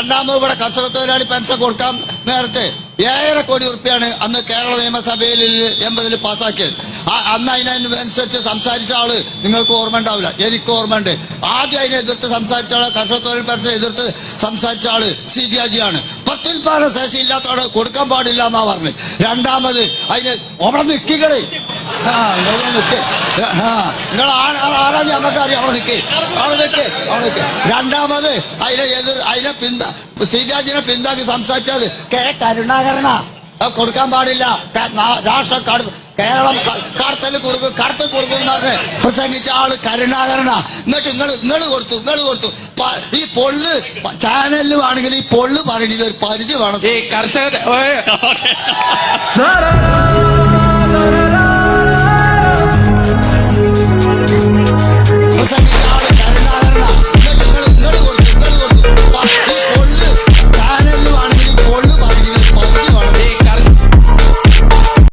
രണ്ടാമത് ഇവിടെ കർഷക തൊഴിലാളി പെൻഷൻ കൊടുക്കാൻ നേരത്തെ 7.5 കോടി റുപ്യാണ് അന്ന് കേരള നിയമസഭയിൽ 80 പാസ്സാക്കിയത്. അന്ന് അതിനനുസരിച്ച് സംസാരിച്ച ആള് നിങ്ങൾക്ക് ഓർമ്മ ഉണ്ടാവില്ല, എനിക്ക് ഓർമ്മ ഉണ്ട്. ആദ്യം അതിനെ എതിർത്ത് സംസാരിച്ച ആള്, കർഷക തൊഴിൽ പെൻഷൻ എതിർത്ത് സംസാരിച്ച ആള് CJജിയാണ്. പ്രത്യുൽപാദന ശേഷി ഇല്ലാത്തവരെ കൊടുക്കാൻ പാടില്ല എന്നാ പറഞ്ഞത്. രണ്ടാമത് അതിന് അവിടെ നിൽക്കികളെ നിങ്ങൾ ആരാ നമുക്കറിയാം, അവിടെ നിൽക്കേ. രണ്ടാമത് അതിനെ CJജിനെ പിന്താക്കി സംസാരിച്ചത് കരുണാകരന. കൊടുക്കാൻ പാടില്ല, രാഷ്ട്ര കേരളം കടത്തൽ കൊടുക്കും എന്ന് പ്രസംഗിച്ച ആള് കരുണാകരനാ. എന്നിട്ട് നിങ്ങൾ കൊടുത്തു. ഈ പൊള്ള് ചാനലിൽ ആണെങ്കിൽ ഈ പൊള്ള് പറയുന്നത് ഒരു പരിധി വേണം. ഈ കർഷകർ